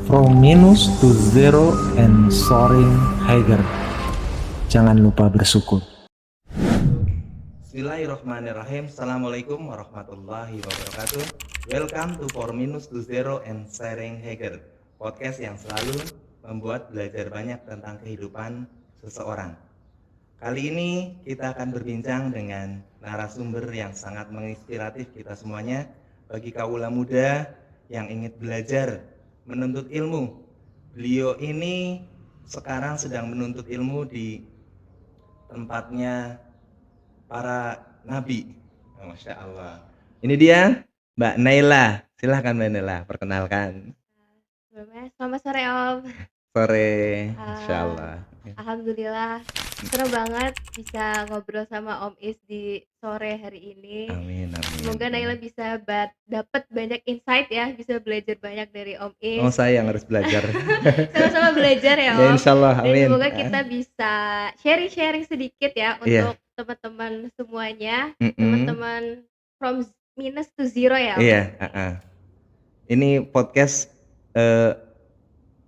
From minus to zero and soaring higher. Jangan lupa bersyukur. Bismillahirrahmanirrahim. Assalamualaikum warahmatullahi wabarakatuh. Welcome to For Minus to Zero and Sharing Hager, podcast yang selalu membuat belajar banyak tentang kehidupan seseorang. Kali ini kita akan berbincang dengan narasumber yang sangat menginspiratif kita semuanya bagi kaula muda yang ingin belajar menuntut ilmu. Beliau ini sekarang sedang menuntut ilmu di tempatnya para nabi. Masya Allah. Ini dia Mbak Naila. Silahkan Mbak Naila, perkenalkan. Selamat sore Om. Sore, Masya Allah. Alhamdulillah senang banget bisa ngobrol sama Om Is di sore hari ini. Amin, amin. Semoga Naila bisa dapat banyak insight ya, bisa belajar banyak dari Om Is. Oh, saya yang harus belajar. Sama-sama belajar ya Om. Ya, insya Allah, amin. Dan semoga kita bisa sharing sedikit ya untuk teman-teman semuanya, teman-teman from minus to zero ya Om. Iya. Ini podcast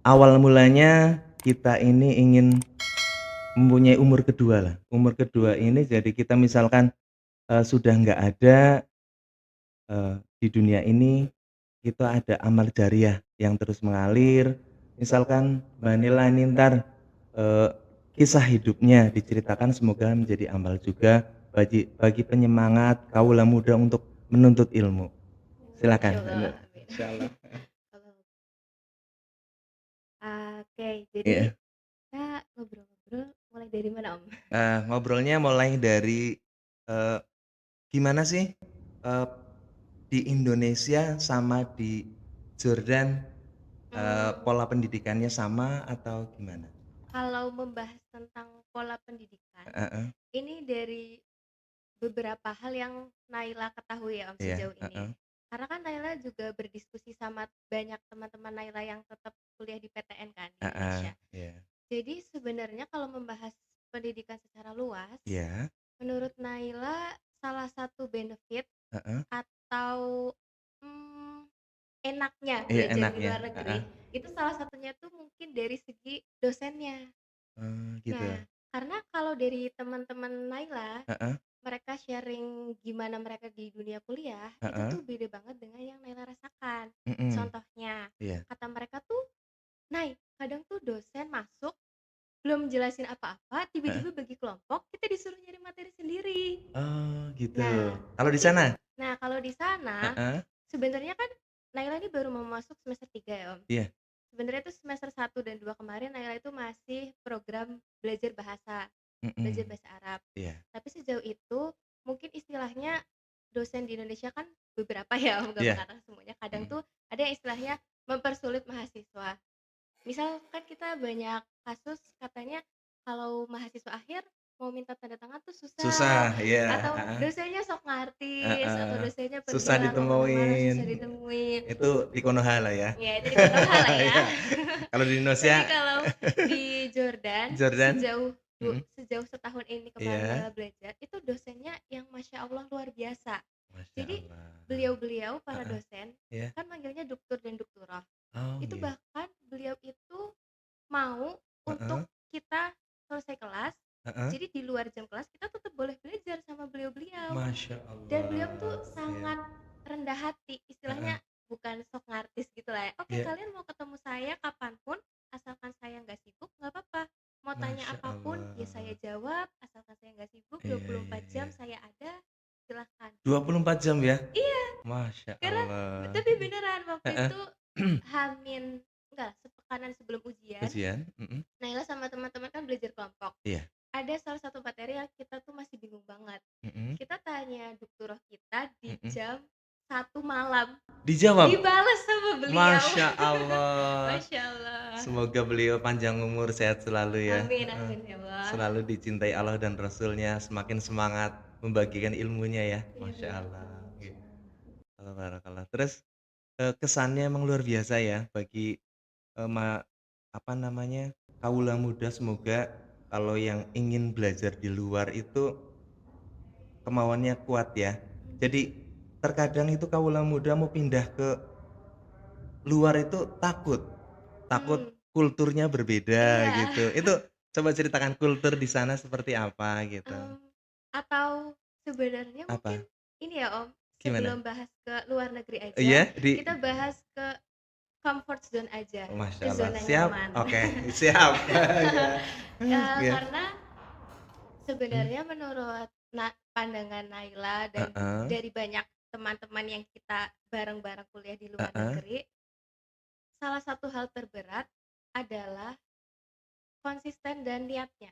awal mulanya kita ini ingin mempunyai umur kedua lah. Umur kedua ini jadi kita misalkan sudah nggak ada di dunia ini, kita ada amal jariah yang terus mengalir. Misalkan Mbak Nila ini ntar kisah hidupnya diceritakan, semoga menjadi amal juga bagi penyemangat kaula muda untuk menuntut ilmu. Silakan. Insyaallah. Oke, jadi kita ngobrol-ngobrol mulai dari mana Om? Ngobrolnya mulai dari gimana sih di Indonesia sama di Jordan pola pendidikannya sama atau gimana? Kalau membahas tentang pola pendidikan, ini dari beberapa hal yang Naila ketahui ya Om sejauh ini. Karena kan Naila juga berdiskusi sama banyak teman-teman Naila yang tetap kuliah di PTN kan di Indonesia. Jadi sebenarnya kalau membahas pendidikan secara luas, menurut Naila salah satu benefit atau enaknya belajar di luar negeri itu salah satunya tuh mungkin dari segi dosennya. Gitu. Nah, karena kalau dari teman-teman Naila, mereka sharing gimana mereka di dunia kuliah, itu tuh beda banget dengan yang Naila rasakan. Contohnya, kata mereka tuh, Nay, kadang tuh dosen masuk belum jelasin apa-apa, tiba-tiba bagi kelompok, kita disuruh nyari materi sendiri. Oh, gitu. Kalau di sana? Nah, kalau di sana, sebenarnya kan Naila ini baru mau masuk semester 3 ya Om. Iya. Sebenarnya itu semester 1 dan 2 kemarin Naila itu masih program belajar bahasa Arab. Tapi sejauh itu mungkin istilahnya dosen di Indonesia kan beberapa ya Om, gak mengatakan semuanya. Kadang tuh ada yang istilahnya mempersulit mahasiswa. Misal kan kita banyak kasus katanya kalau mahasiswa akhir mau minta tanda tangan tuh susah, atau dosennya sok ngartis, atau dosennya pergi susah ditemuin. susah ditemuin. Itu di Konoha lah ya. Ya, itu di Konoha lah ya. Kalau di Indonesia, tapi kalau di Jordan sejauh setahun ini kemarin Naila belajar, itu dosennya yang Masya Allah luar biasa. Jadi beliau-beliau para dosen kan manggilnya doktur dan dokturah. Itu bahkan beliau itu mau untuk kita selesai kelas, jadi di luar jam kelas kita tetap boleh belajar sama beliau-beliau. Masya Allah. Dan beliau tuh sangat rendah hati, istilahnya bukan sok ngartis gitu lah ya. Oke, kalian mau ketemu saya kapanpun, asalkan saya nggak sibuk nggak apa-apa. Mau tanya apapun ya saya jawab, asalkan saya nggak sibuk. 24 jam saya ada, silahkan. 24 jam ya? Iya. Masya Karena, Allah. tapi beneran waktu itu sepekanan sebelum ujian. Naila sama teman-teman kan belajar kelompok. Ada salah satu materi yang kita tuh masih bingung banget. Kita tanya doktorah kita di jam 1 malam. Dijawab? Dibalas sama beliau. Masya Allah. Masya Allah. Semoga beliau panjang umur, sehat selalu ya. Amin ya Allah. Selalu dicintai Allah dan Rasulnya, semakin semangat membagikan ilmunya ya. Masya Allah. Barakallah. Terus kesannya emang luar biasa ya bagi kaula muda. Semoga kalau yang ingin belajar di luar itu kemauannya kuat ya. Jadi terkadang itu kaula muda mau pindah ke luar itu takut. takut Mhm. kulturnya berbeda Iya. gitu. Itu coba ceritakan kultur di sana seperti apa gitu? Mmm, atau sebenarnya mungkin Apa? ini ya Om, Gimana? sebelum bahas ke luar negeri aja, Iya, di kita bahas ke comfort zone aja, Masya ke Allah, zona siap, nyaman. oke, siap. Iya, iya, Karena mmm, sebenarnya menurut pandangan Naila dan heeh, dari banyak teman-teman yang kita bareng-bareng kuliah di luar heeh, negeri, salah satu hal terberat adalah konsisten dan niatnya.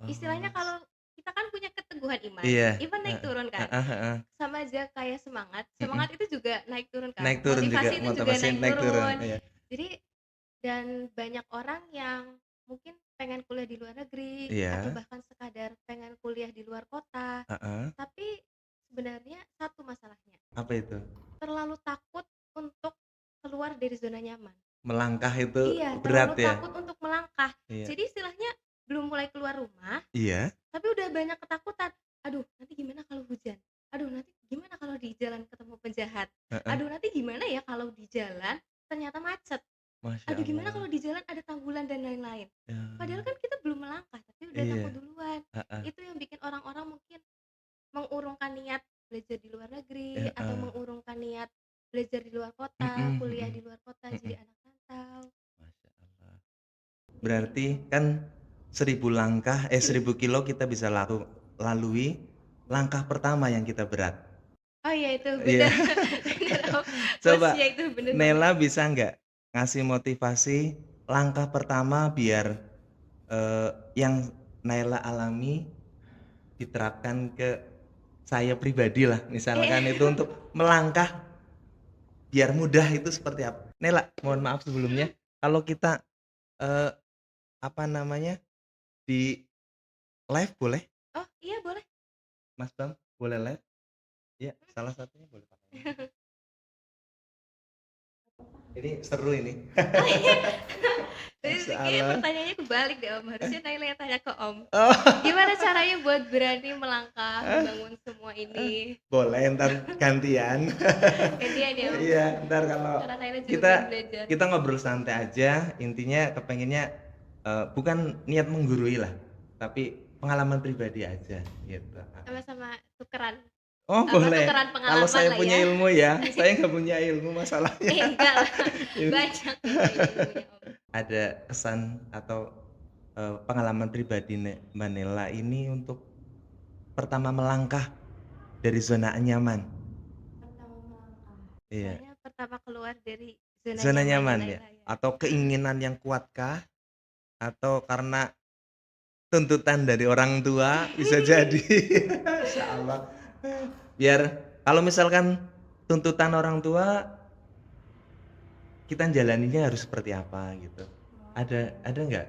Istilahnya oh, kalau kita kan punya keteguhan iman, iya, iman naik heeh, turun kan, heeh heeh, sama aja kayak semangat, mhm, semangat itu juga naik turun kan, naik turun juga, motivasi itu juga motivasi naik naik turun, turun. iya, Jadi dan banyak orang yang mungkin pengen kuliah di luar negeri atau iya, bahkan sekadar pengen kuliah di luar kota, heeh, tapi sebenarnya satu masalahnya, apa itu? terlalu takut untuk keluar dari zona nyaman. Melangkah itu Iya, berat terlalu ya? takut untuk melangkah. Iya, Jadi istilahnya belum mulai keluar rumah, iya, tapi udah banyak ketakutan. Aduh, nanti gimana kalau hujan? Aduh, nanti gimana kalau di jalan ketemu penjahat? heeh, Aduh, nanti gimana ya kalau di jalan ternyata macet? Masya Aduh, gimana Allah, kalau di jalan ada tambulan dan lain-lain? ya, Padahal kan kita belum melangkah, tapi udah takut iya, duluan. heeh, Itu yang bikin orang-orang mungkin mengurungkan niat belajar di luar negeri atau heeh, mengurungkan niat belajar di luar kota, mhm kuliah mhm, di luar kota, mhm, jadi anak rantau. Masya Allah. Jadi Berarti itu. kan 1000 kilo kita bisa lalui, langkah pertama yang kita berat. Oh iya itu Iya. bener, bener Om, Coba quotes-nya itu bener banget. Nela bisa nggak ngasih motivasi langkah pertama biar, yang Naila alami diterapkan ke saya pribadi lah, misalkan itu Iya. untuk melangkah biar mudah itu seperti apa? Nela, mohon maaf sebelumnya, kalau kita, eee, apa namanya, di live boleh? Oh iya boleh. Mas Bam, boleh live? Iya, salah satunya boleh pakai ini. Ini seru ini. Oh iya, tadi Masya kayaknya Allah. pertanyaannya kebalik deh Om, harusnya Naila yang tanya ke Om. Oh, Gimana caranya buat berani melangkah membangun semua ini? boleh entar gantian. Gantian ya Om, Iya, entar kalau karena Naila juga kita belum belajar. kita ngobrol santai aja, intinya kepengennya, bukan niat menggurui lah, tapi pengalaman pribadi aja gitu, heeh. Sama-sama tukeran, Oh boleh, tukeran kalau pengalaman saya lah punya ya. ilmu ya, saya nggak punya ilmu masalahnya. Enggak lah, banyak Naila ilmunya Om. Ada kesan atau, pengalaman pribadi Mbak Nela ini untuk pertama melangkah dari zona nyaman? Pertama melangkah, Iya, istilahnya pertama keluar dari zona zona nyamannya nyaman ya? Naila ya. Atau keinginan yang kuatkah? Atau karena tuntutan dari orang tua? Bisa jadi. Masya Allah. Biar kalau misalkan tuntutan orang tua, kita jalaninya harus seperti apa gitu. Ada nggak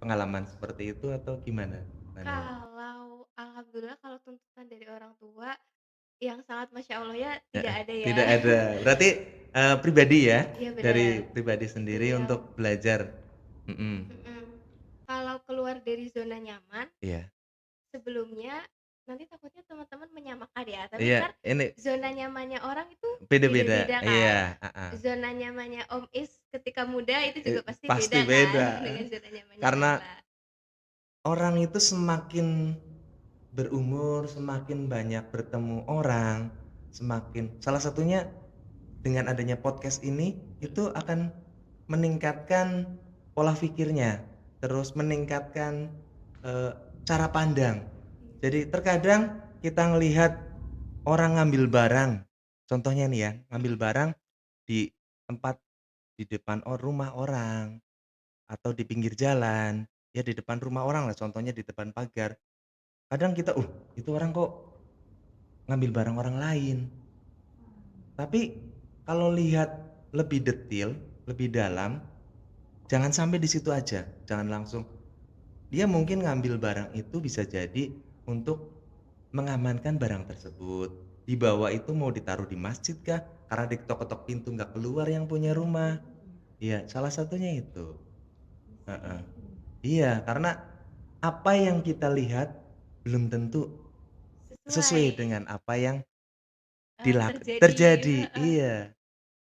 pengalaman seperti itu atau gimana, Mbak Nela? Kalau alhamdulillah kalau tuntutan dari orang tua yang sangat masya Allah ya tidak Heeh, ada ya. tidak ada. Berarti, pribadi ya? Iya benar. Dari pribadi sendiri Beliau untuk belajar? Mhm, mhm. Kalau keluar dari zona nyaman, iya. sebelumnya nanti takutnya teman-teman menyamakan ya, tapi Iya, kan ini zona nyamannya orang itu beda-beda. beda-beda Iya, kan. heeh. Zona nyamannya Om Is ketika muda itu juga pasti Pasti beda kan beda, dengan zona nyamannya karena Naila. orang itu semakin berumur, semakin banyak bertemu orang, semakin salah satunya dengan adanya podcast ini, itu akan meningkatkan pola pikirnya, terus meningkatkan, eee, cara pandang. Jadi terkadang kita ngelihat orang ngambil barang, contohnya nih ya, ngambil barang di tempat di depan rumah orang, atau di pinggir jalan, ya di depan rumah orang lah, contohnya di depan pagar. Kadang kita, itu orang kok ngambil barang orang lain?" Tapi kalau lihat lebih detil, lebih dalam, jangan sampai di situ aja, jangan langsung dia mungkin ngambil barang itu bisa jadi untuk mengamankan barang tersebut. Dibawa itu mau ditaruh di masjid kah? Karena diketok-ketok pintu nggak keluar yang punya rumah. Iya, salah satunya itu. Heeh. Iya, karena apa yang kita lihat belum tentu Sesuai, sesuai dengan apa yang terjadi terjadi. heeh, Iya,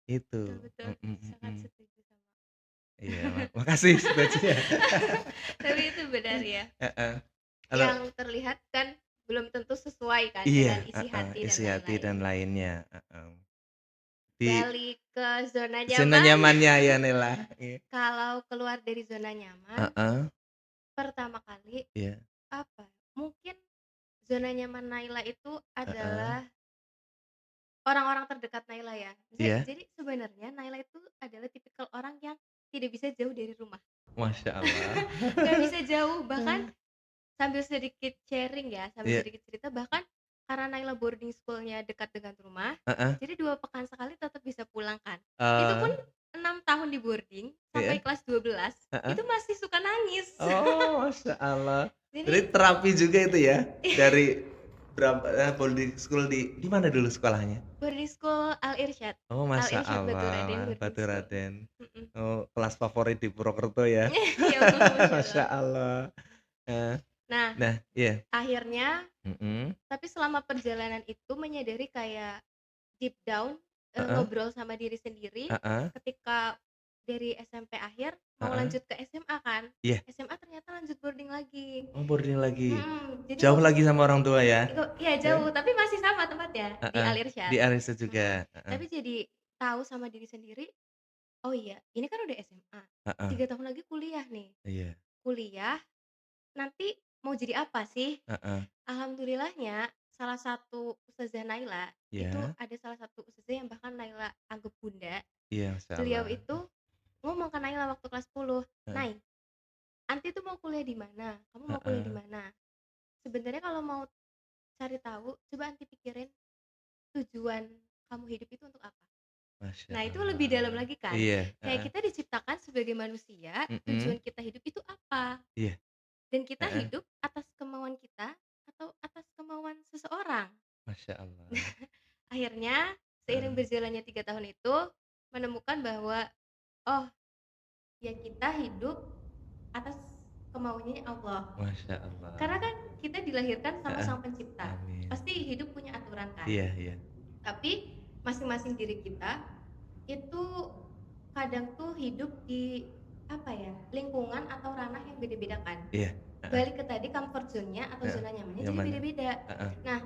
itu. betul betul, Mhm sangat mhm. setuju sama. Iya, makasih setuju ya. Tapi itu benar ya. Heeh. Kalau Yang terlihat kan belum tentu sesuai kan iya, dengan isi hati dan isi hati dan lain-lain. lainnya, heeh. Di Balik ke zona zona nyaman. nyamannya ya, Nela. Iya. Kalau keluar dari zona nyaman, Heeh, pertama kali iya, apa? Mungkin zona nyaman Naila itu heeh, adalah orang-orang terdekat Naila ya. iya, Jadi sebenarnya Naila itu adalah tipikal orang yang tidak bisa jauh dari rumah. Masya Allah. Nggak bisa jauh, bahkan sambil sedikit sharing ya, sambil Iya, sedikit cerita, bahkan karena Naila boarding school-nya dekat dengan rumah, heeh, jadi 2 pekan sekali tetap bisa pulang kan. Itu pun eee, 6 tahun di boarding sampai iya, kelas 12 heeh. itu masih suka nangis. Oh, Masya Allah. Jadi Berarti terapi juga itu ya? Dari berapa boarding school di mana dulu sekolahnya? boarding school Al Irsyad. Oh, Al Masya Irsyad Baturadin Allah, boarding Batu school. Raden. Mhm. Oh, kelas favorit di Purwokerto ya? Ya Allah, Masya Masya Allah. Allah. Eee, Nah, nah, iya, akhirnya mhm, tapi selama perjalanan itu menyadari kayak deep down, heeh, ngobrol sama diri sendiri heeh, ketika dari SMP akhir mau heeh, lanjut ke SMA kan. iya. SMA ternyata lanjut boarding lagi. Oh, boarding lagi. Jadi Jauh lagi sama orang tua ya? iya Ya? jauh, tapi masih sama tempatnya, di Heeh, Al di Irsyad. Arisa juga, heeh, Tapi jadi tahu sama diri sendiri, "Oh iya, ini kan udah SMA, heeh, 3 tahun lagi kuliah nih. iya, Kuliah nanti mau jadi apa sih?" heeh, Alhamdulillahnya salah satu ustazah Naila, itu iya, ada salah satu ustazah yang bahkan Naila anggap bunda. iya, Masya Beliau Allah, itu ngomong ke Naila waktu kelas 10, heeh, "Nai, Anti tuh mau kuliah di mana? Kamu mau kuliah di heeh, mana? Sebenarnya kalau mau cari tahu, coba Anti pikirin tujuan kamu hidup itu untuk apa?" Masya Nah, itu lebih dalam Allah. lagi kan. Iya, Kayak heeh, kita diciptakan sebagai manusia, mhm, tujuan kita hidup itu apa? iya, Dan kita heeh, hidup atas kemauan kita atau atas kemauan seseorang. Masya Allah, Akhirnya seiring heeh, berjalannya 3 tahun itu menemukan bahwa, oh, ya kita hidup atas kemauannya Allah. Masya Allah, Karena kan kita dilahirkan sama heeh, Sang Pencipta. amin. Pasti hidup punya aturan kan. Iya, iya, Tapi masing-masing diri kita itu kadang tuh hidup di apa ya, lingkungan atau ranah yang beda-beda kan. iya, heeh, Balik ke tadi comfort zone-nya atau heeh, zona nyamannya jadi nyaman, beda-beda. heeh, Nah,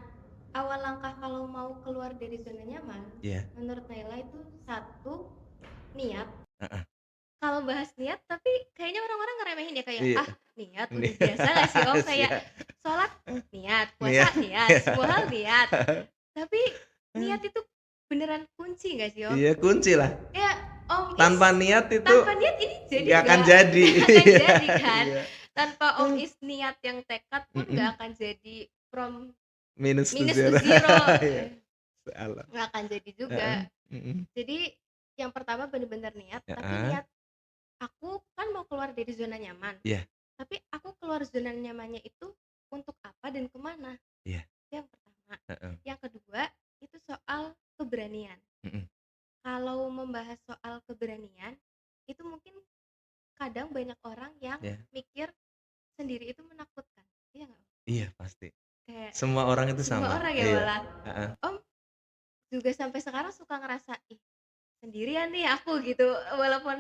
awal langkah kalau mau keluar dari zona nyaman, iya, menurut Naila itu satu, niat. heeh, Kalau bahas niat tapi kayaknya orang-orang ngeremehin ya kayak, iya, "Ah, niat ini udah biasa gak sih Om?" Kayak siap, sholat niat, puasa niat, niat, semua hal niat. Tapi niat itu beneran kunci gak sih Om? iya, kunci lah, Kayak Om Is tanpa niat itu tanpa niat ini jadi nggak akan nggak jadi, nggak akan iya, jadi kan. iya, Tanpa Om Is niat yang tekad pun mhm, nggak akan jadi from minus to minus to zero, zero, iya, salah, nggak akan jadi juga. heeh, mhm, Jadi yang pertama bener-bener niat, tapi heeh, niat aku kan mau keluar dari zona nyaman. iya, Tapi aku keluar zona nyamannya itu untuk apa dan kemana? iya, Itu yang pertama. heeh, Yang kedua, itu soal keberanian. mhm, Kalau membahas soal keberanian, itu mungkin kadang banyak orang yang iya, mikir sendiri itu menakutkan. Iya nggak? iya, pasti, Kayak semua orang itu semua sama, orang ya iya, malah. heeh, Om juga sampai sekarang suka ngerasa, ih sendirian nih aku gitu. Walaupun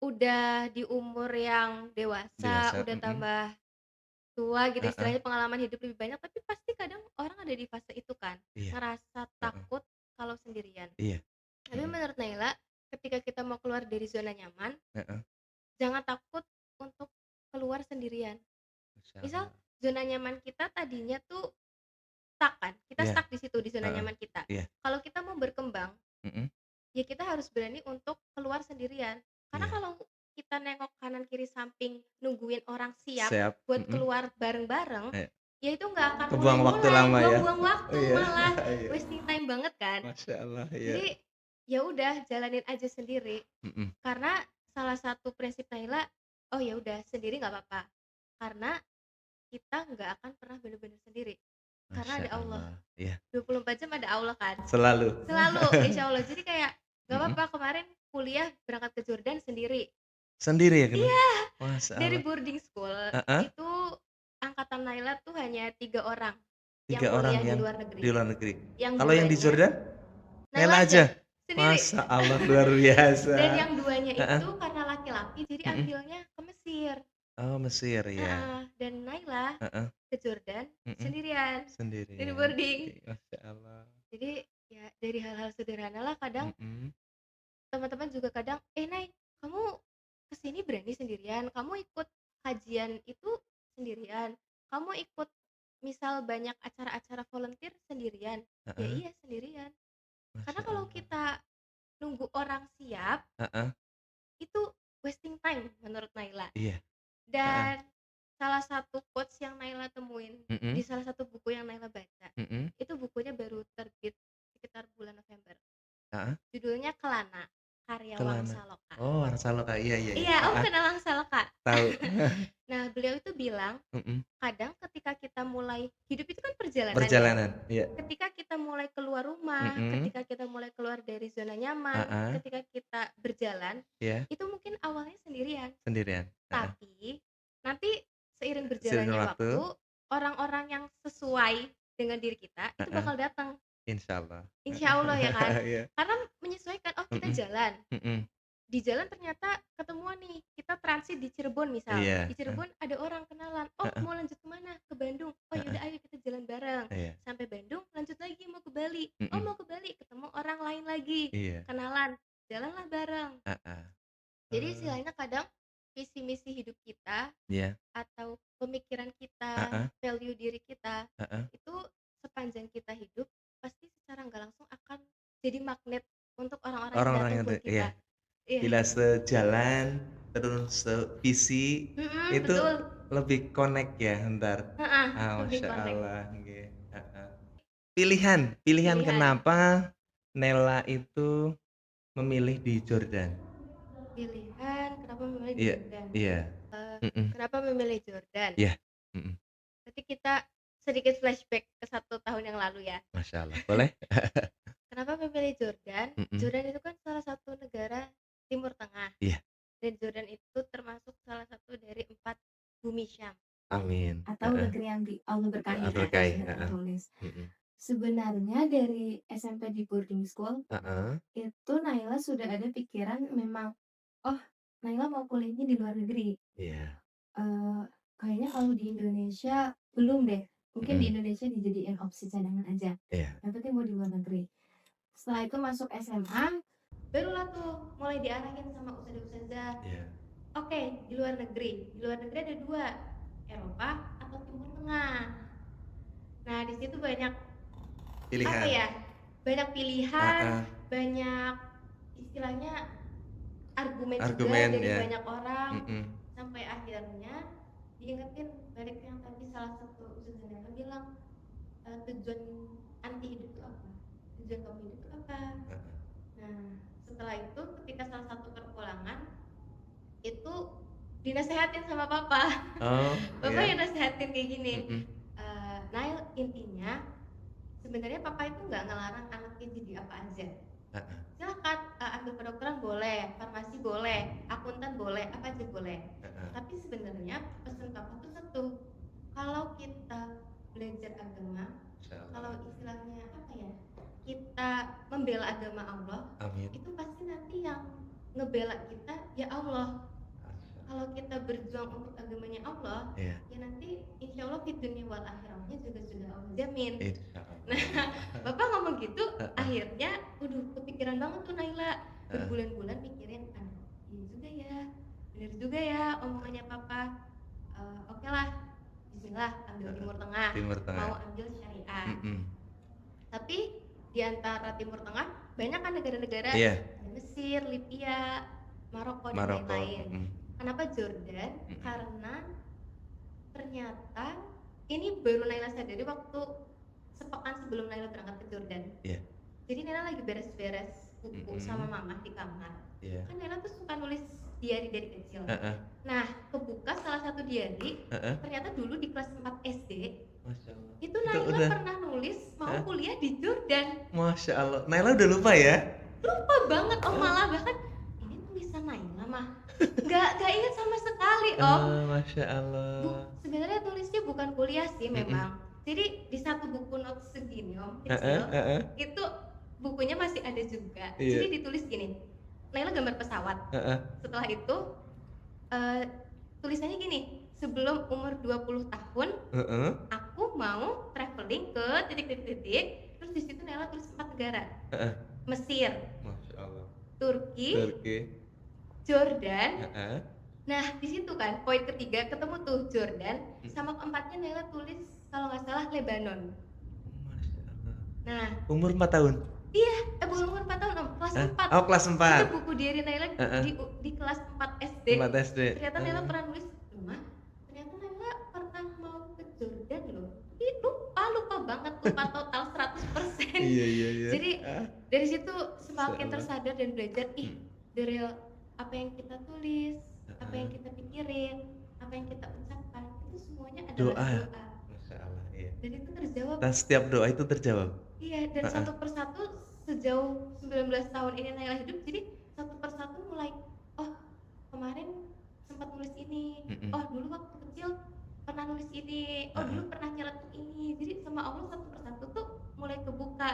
udah di umur yang dewasa, dewasa, udah mhm, tambah tua gitu heeh, istilahnya pengalaman hidup lebih banyak, tapi pasti kadang orang ada di fase itu kan, iya, ngerasa heeh, takut kalau sendirian. iya, Tapi mhm, menurut Naila, ketika kita mau keluar dari zona nyaman, heeh, jangan takut untuk keluar sendirian. Masya Misal Allah, zona nyaman kita tadinya tuh stuck kan, kita iya, stuck di situ di zona heeh, nyaman kita. iya, Kalau kita mau berkembang, mhm, ya kita harus berani untuk keluar sendirian. Karena iya, kalau kita nengok kanan kiri samping nungguin orang siap siap, buat mhm, keluar bareng-bareng, iya, ya itu nggak akan kebuang waktu mulai-mulai, lama ya, buang-buang oh waktu iya, malah, iya, wasting time banget kan. Masya Allah, iya, Jadi ya udah jalanin aja sendiri. mhm, Karena salah satu prinsip Naila, oh ya udah sendiri nggak apa-apa. Karena kita nggak akan pernah bener-bener sendiri. Karena Masya ada Allah. Allah, iya, 24 jam ada Allah kan. selalu, Selalu, insya Allah. Jadi kayak nggak mhm, apa-apa kemarin kuliah berangkat ke Jordan sendiri. sendiri ya kenapa? Iya, Masya dari Allah, boarding school heeh, itu angkatan Naila tuh hanya 3 orang yang 3 orang kuliah di yang luar negeri. di luar negeri, Yang kalau yang di 2-nya Jordan, Naila Nela aja. aja? Sendiri. Masya Allah luar biasa. Dan yang duanya Heeh. itu karena laki-laki jadi Mm-mm. ambilnya ke Mesir. Oh Mesir ya. Dan Naila Heeh. ke Jordan Mm-mm. sendirian. Sendirian. Jadi boarding. Masya Allah. Jadi ya dari hal-hal sederhana lah kadang Mm-mm. teman-teman juga kadang, Nay, kamu kesini berani sendirian, kamu ikut kajian itu sendirian, kamu ikut misal banyak acara-acara volunteer sendirian, ya Heeh. iya sendirian. Karena Masya kalau Allah. kita nunggu orang siap, Heeh. itu wasting time menurut Naila. Iya. Dan salah satu quotes yang Naila temuin Mm-mm. di salah satu buku yang Naila baca, Mm-mm. itu bukunya baru terbit sekitar bulan November. Heeh. Judulnya Kelana, karya Kelana. Wangsaloka. Oh Wangsaloka, iya. Iya, kenal Wangsaloka. Tahu. Nah, beliau itu bilang, Mm-mm. kadang ketika kita mulai hidup itu kan perjalanan. Perjalanan, ya. iya. Ketika kita mulai keluar rumah, Mm-mm. ketika kita mulai keluar dari zona nyaman, ketika kita berjalan, Iya. itu mungkin awalnya sendirian. Sendirian. Tapi nanti seiring berjalannya Seiring waktu, orang-orang yang sesuai dengan diri kita itu bakal datang. Insya Allah. Insya Allah ya kan. Iya. Karena menyesuaikan, oh kita jalan. Mm-mm. Di jalan ternyata ketemuan nih, kita transit di Cirebon misal. Iya. Di Cirebon ada orang kenalan, oh mau lanjut kemana? Ke Bandung. Oh yaudah ayo kita jalan bareng. Iya. Sampai Bandung lanjut lagi mau ke Bali. Mm-mm. Oh mau ke Bali, ketemu orang lain lagi. Iya. Kenalan, jalanlah bareng. Jadi istilahnya kadang visi misi hidup kita Iya. atau pemikiran kita, value diri kita itu sepanjang kita hidup pasti secara nggak langsung akan jadi magnet untuk orang-orang yang datang buat kita. Iya. Bila sejalan terus sevisi itu betul. lebih connect ya ntar. Lebih Masya connect. Allah. Pilihan kenapa Nela itu memilih di Jordan? Pilihan kenapa memilih Iya. Jordan? Iya. Kenapa memilih Jordan? Iya. Berarti kita sedikit flashback ke 1 tahun yang lalu ya. Masya Allah. Boleh? Kenapa memilih Jordan? Jordan itu kan salah satu negara Timur Tengah. Iya. Dan Jordan itu termasuk salah satu dari 4 bumi Syam. Amin. Atau negeri yang Allah berkahi. Tulis. Sebenarnya dari SMP di boarding school itu Naila sudah ada pikiran memang, oh Naila mau kuliahnya di luar negeri. Iya. Kayaknya kalau di Indonesia belum deh. Mungkin di Indonesia dijadiin opsi cadangan aja. Iya. Yang penting mau di luar negeri. Setelah itu masuk SMA, barulah tuh mulai diarahin sama ustazah. Iya. Oke, di luar negeri. Di luar negeri ada 2, Eropa atau Timur Tengah. Nah, di situ banyak Pilihan. apa ya? Banyak pilihan, banyak istilahnya argumen juga dari banyak orang. Sampai akhirnya diingetin balik yang tadi salah satu ustazah bilang, tujuan anti hidup itu apa? Tujuan kamu hidup itu apa? Nah, setelah itu ketika salah satu perpulangan itu dinasehatin sama papa. Papa yang nasehatin kayak gini. Nail, intinya sebenarnya papa itu nggak ngelarang anaknya jadi apa aja. Silakan ambil kedokteran boleh, farmasi boleh, akuntan boleh, apa aja boleh. Tapi sebenarnya pesan papa tuh satu, kalau kita belajar agama, kalau istilahnya apa ya, kita membela agama Allah, itu pasti nanti yang ngebela kita ya Allah. Kalau kita berjuang untuk agamanya Allah, ya nanti insya Allah di dunia wal akhirahnya juga sudah Allah jamin. Nah, bapak ngomong gitu, akhirnya, kepikiran banget tuh Naila, berbulan-bulan mikirin, iya juga ya, bener juga ya omongannya papa. Oke lah, Bismillah ambil Timur Tengah, mau ambil syariah. Tapi di antara Timur Tengah banyak kan negara-negara, Mesir, Libya, Maroko dan lain-lain. Kenapa Jordan? Karena ternyata ini baru Naila sadari waktu sepekan sebelum Naila berangkat ke Jordan. Jadi Naila lagi beres-beres buku sama mama di kamar. Kan Naila tuh suka nulis diary dari kecil. Nah, kebuka salah satu diary, ternyata dulu di kelas 4 SD itu Naila pernah nulis mau kuliah di Jordan. Masya Allah. Naila udah lupa ya? Lupa banget Om, malah bahkan ini tulisan Naila mah nggak ingat sama sekali Om. Masya Allah. Sebenarnya tulisnya bukan kuliah sih memang. Jadi di satu buku notes segini Om kecil itu bukunya masih ada juga. Iya. Jadi ditulis gini, Naila gambar pesawat. Setelah itu tulisannya gini, sebelum umur 20 tahun aku mau traveling ke titik-titik. Terus di situ Naila tulis 4 negara. Mesir, Masya Allah. Turki, Jordan. Nah di situ kan poin ketiga ketemu tuh Jordan, sama keempatnya Naila tulis kalau nggak salah Lebanon. Masya Allah. Nah Umur 4 tahun? iya, bukan umur 4 tahun, kelas 4. Oh, kelas 4. Itu buku diary Naila di kelas 4 SD. 4 SD. Ternyata Naila pernah nulis, "Ma, ternyata Naila pernah mau ke Jordan loh." Ih, lupa banget, lupa total 100%. Iya. Jadi dari situ semakin tersadar dan belajar, the real apa yang kita tulis, apa yang kita pikirin, apa yang kita ucapkan, itu semuanya adalah doa. Masya Allah, iya. Dan itu terjawab. Dan setiap doa itu terjawab. Iya, dan satu persatu sejauh 19 tahun ini Naila hidup, jadi satu persatu mulai, oh kemarin sempat nulis ini, oh dulu waktu kecil pernah nulis ini, oh dulu pernah nyeletuk ini. Jadi sama Allah satu persatu tuh mulai kebuka.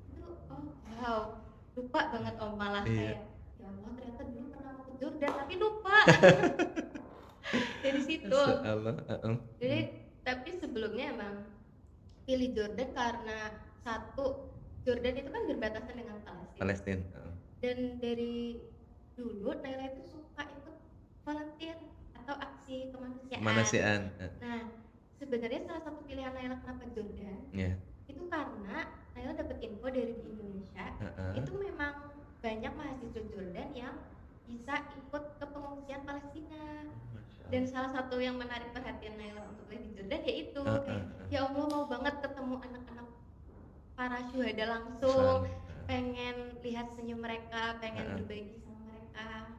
Itu oh wow, lupa banget Om, malah kayak ya Allah ternyata dulu pernah mau ke Jordan tapi lupa. Dari situ. Jadi tapi sebelumnya emang pilih Jordan karena satu, Jordan itu kan berbatasan dengan Palestina. Dan dari dulu Naila itu suka ikut volunteer atau aksi kemanusiaan. Nah, sebenarnya salah satu pilihan Naila kenapa Jordan, itu karena Naila dapat info dari di Indonesia, itu memang banyak mahasiswa Jordan yang bisa ikut ke pengungsian Palestina. Dan salah satu yang menarik perhatian Naila untuk di Jordan yaitu ya Allah mau banget ketemu anak-anak para syuhada langsung, pengen lihat senyum mereka, pengen berbagi sama mereka.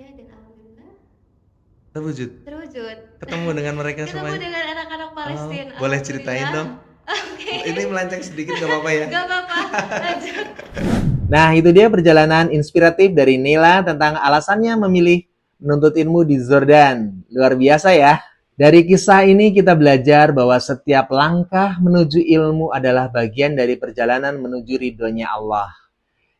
Ya dan alhamdulillah terwujud. Ketemu dengan mereka semuanya. Ketemu dengan anak-anak Palestina. Boleh ceritain dong? Ini melenceng sedikit gak apa-apa ya? Gak apa-apa, lanjut. Nah, itu dia perjalanan inspiratif dari Naila tentang alasannya memilih menuntut ilmu di Jordan. Luar biasa ya. Dari kisah ini kita belajar bahwa setiap langkah menuju ilmu adalah bagian dari perjalanan menuju ridhonya Allah.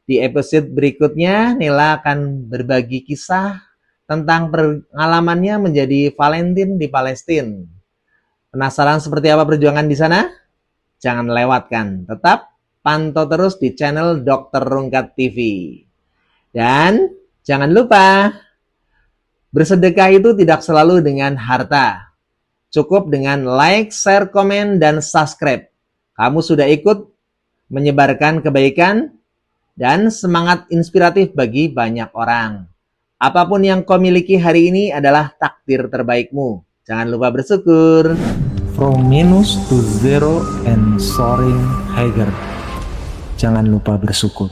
Di episode berikutnya, Naila akan berbagi kisah tentang pengalamannya menjadi Valentine di Palestina. Penasaran seperti apa perjuangan di sana? Jangan lewatkan. Tetap pantau terus di channel Dr. Rungkat TV. Dan jangan lupa, bersedekah itu tidak selalu dengan harta. Cukup dengan like, share, komen, dan subscribe. Kamu sudah ikut menyebarkan kebaikan dan semangat inspiratif bagi banyak orang. Apapun yang kau miliki hari ini adalah takdir terbaikmu. Jangan lupa bersyukur. From minus to zero and soaring higher. Jangan lupa bersyukur.